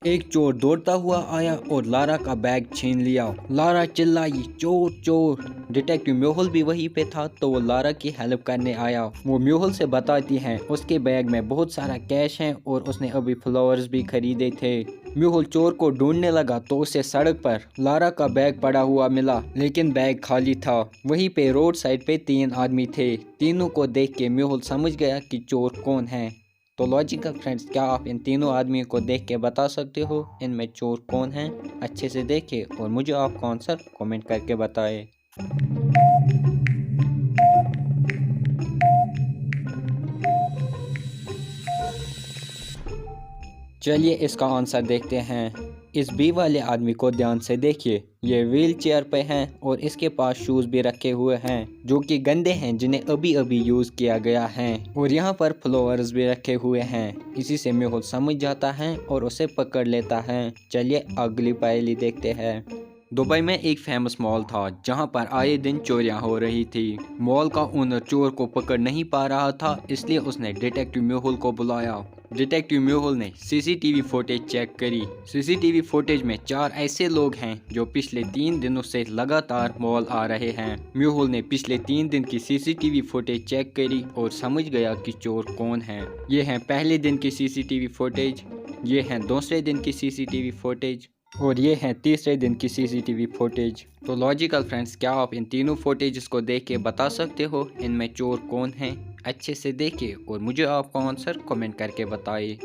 एक चोर दौड़ता हुआ आया और लारा का बैग छीन लिया। लारा चिल्लाई, चोर चोर। डिटेक्टिव म्यूहुल भी वहीं पे था तो वो लारा की हेल्प करने आया। वो म्यूहुल से बताती है उसके बैग में बहुत सारा कैश है और उसने अभी फ्लावर्स भी खरीदे थे। म्यूहुल चोर को ढूंढने लगा तो उसे सड़क पर लारा का बैग पड़ा हुआ मिला, लेकिन बैग खाली था। वहीं पे रोड साइड पे 3 आदमी थे। तीनों को देख के म्यूहुल समझ गया कि चोर कौन है। तो लॉजिकल फ्रेंड्स, क्या आप इन तीनों आदमियों को देख के बता सकते हो इनमें चोर कौन है? अच्छे से देखें और मुझे आपका आंसर कमेंट करके बताएं। चलिए इसका आंसर देखते हैं। इस बी वाले आदमी को ध्यान से देखिए, ये व्हील चेयर पे हैं और इसके पास शूज भी रखे हुए हैं जो कि गंदे हैं, जिन्हें अभी अभी यूज किया गया है। और यहाँ पर फ्लावर्स भी रखे हुए हैं। इसी से म्यूहुल समझ जाता है और उसे पकड़ लेता है। चलिए अगली पहेली देखते हैं। दुबई में एक फेमस मॉल था जहां पर आए दिन चोरियां हो रही थी। मॉल का ओनर चोर को पकड़ नहीं पा रहा था, इसलिए उसने डिटेक्टिव म्यूहुल को बुलाया। डिटेक्टिव म्यूहुल ने सीसीटीवी फुटेज चेक करी। सीसीटीवी फुटेज में 4 ऐसे लोग हैं जो पिछले 3 दिनों से लगातार मॉल आ रहे हैं। म्यूहुल ने पिछले 3 दिन की सीसीटीवी फुटेज चेक करी और समझ गया कि चोर कौन है। ये हैं पहले दिन की सीसीटीवी फुटेज, ये हैं दूसरे दिन की सीसीटीवी फुटेज और ये हैं तीसरे दिन की सीसीटीवी फुटेज। तो लॉजिकल फ्रेंड्स, क्या आप इन तीनों फुटेज को देख के बता सकते हो इनमें चोर कौन है? अच्छे से देखिए और मुझे आपका आंसर कमेंट करके बताइए।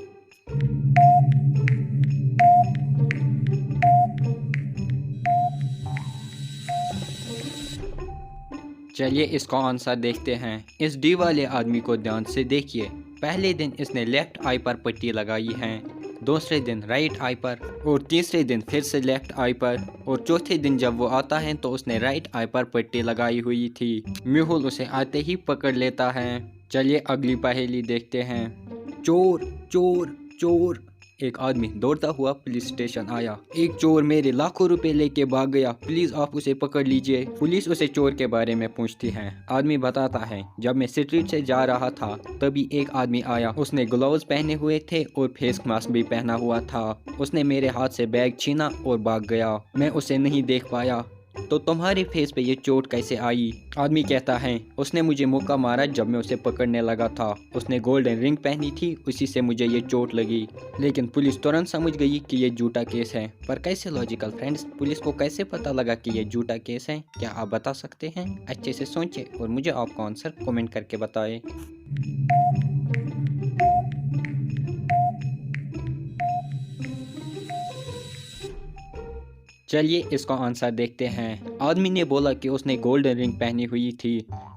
चलिए इसका आंसर देखते हैं। इस डी वाले आदमी को ध्यान से देखिए। पहले दिन इसने लेफ्ट आई पर पट्टी लगाई है, दूसरे दिन राइट आई पर और तीसरे दिन फिर से लेफ्ट आई पर और चौथे दिन जब वो आता है तो उसने राइट आई पर पट्टी लगाई हुई थी। म्यूहुल उसे आते ही पकड़ लेता है। चलिए अगली पहेली देखते हैं। चोर चोर चोर। एक आदमी दौड़ता हुआ पुलिस स्टेशन आया। एक चोर मेरे लाखों रुपए लेके भाग गया, प्लीज आप उसे पकड़ लीजिए। पुलिस उसे चोर के बारे में पूछती है। आदमी बताता है, जब मैं स्ट्रीट से जा रहा था तभी एक आदमी आया। उसने ग्लव्स पहने हुए थे और फेस मास्क भी पहना हुआ था। उसने मेरे हाथ से बैग छीना और भाग गया। मैं उसे नहीं देख पाया। तो तुम्हारे फेस पे ये चोट कैसे आई? आदमी कहता है, उसने मुझे मुक्का मारा जब मैं उसे पकड़ने लगा था। उसने गोल्डन रिंग पहनी थी, उसी से मुझे ये चोट लगी। लेकिन पुलिस तुरंत समझ गई कि ये झूठा केस है। पर कैसे लॉजिकल फ्रेंड्स, पुलिस को कैसे पता लगा कि ये झूठा केस है? क्या आप बता सकते हैं? अच्छे से सोचें और मुझे आपका आंसर कमेंट करके बताएं। चलिए इसका आंसर देखते हैं। आदमी ने बोला कि उसने गोल्डन रिंग पहनी हुई थी,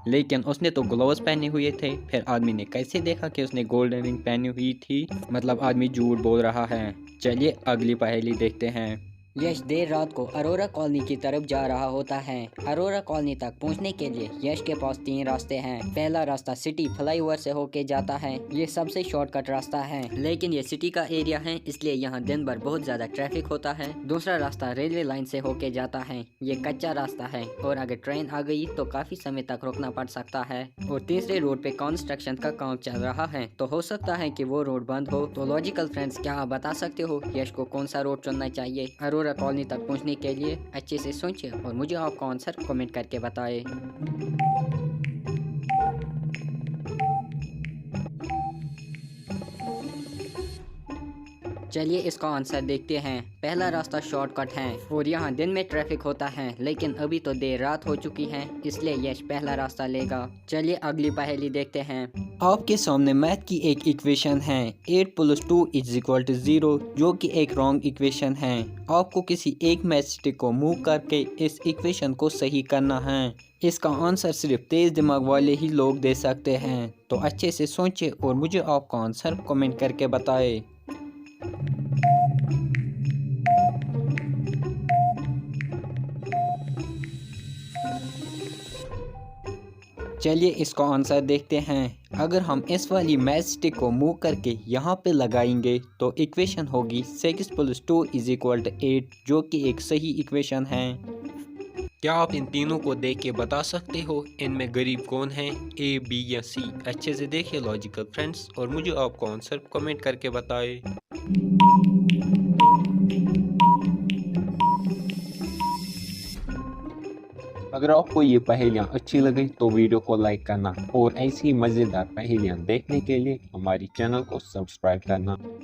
लेकिन उसने तो ग्लव्स पहने हुए थे। फिर आदमी ने कैसे देखा कि उसने गोल्डन रिंग पहनी हुई थी? मतलब आदमी झूठ बोल रहा है। चलिए अगली पहेली देखते हैं। यश देर रात को अरोरा कॉलोनी की तरफ जा रहा होता है। अरोरा कॉलोनी तक पहुंचने के लिए यश के पास 3 रास्ते हैं। पहला रास्ता सिटी फ्लाईओवर से होके जाता है, ये सबसे शॉर्टकट रास्ता है, लेकिन ये सिटी का एरिया है इसलिए यहाँ दिन भर बहुत ज्यादा ट्रैफिक होता है। दूसरा रास्ता रेलवे लाइन से होके जाता है, ये कच्चा रास्ता है और अगर ट्रेन आ गई तो काफी समय तक रुकना पड़ सकता है। और तीसरे रोड पे कंस्ट्रक्शन का काम चल रहा है, तो हो सकता है कि वो रोड बंद हो। तो लॉजिकल फ्रेंड्स, क्या आप बता सकते हो यश को कौन सा रोड चुनना चाहिए अरोरा कॉलोनी तक पहुंचने के लिए? अच्छे से सोचिए और मुझे आपका आंसर कमेंट करके बताएं। चलिए इसका आंसर देखते हैं। पहला रास्ता शॉर्टकट है और यहाँ दिन में ट्रैफिक होता है, लेकिन अभी तो देर रात हो चुकी है इसलिए यश पहला रास्ता लेगा। चलिए अगली पहेली देखते हैं। आपके सामने मैथ की एक इक्वेशन है, 8 + 2 = 0, जो कि एक रॉन्ग इक्वेशन है। आपको किसी एक मैथस्टिक को मूव करके इस इक्वेशन को सही करना है। इसका आंसर सिर्फ तेज दिमाग वाले ही लोग दे सकते हैं। तो अच्छे से सोचें और मुझे आपका आंसर कमेंट करके बताएं। चलिए इसका आंसर देखते हैं। अगर हम इस वाली मैथ स्टिक को मूव करके यहाँ पे लगाएंगे तो इक्वेशन होगी 6 + 2 = 8, जो कि एक सही इक्वेशन है। क्या आप इन तीनों को देख के बता सकते हो इनमें गरीब कौन है, ए, बी या सी? अच्छे से देखिए लॉजिकल फ्रेंड्स और मुझे आपको आंसर कमेंट करके बताएं। अगर आपको ये पहेलियाँ अच्छी लगी तो वीडियो को लाइक करना और ऐसी मज़ेदार पहेलियाँ देखने के लिए हमारी चैनल को सब्सक्राइब करना।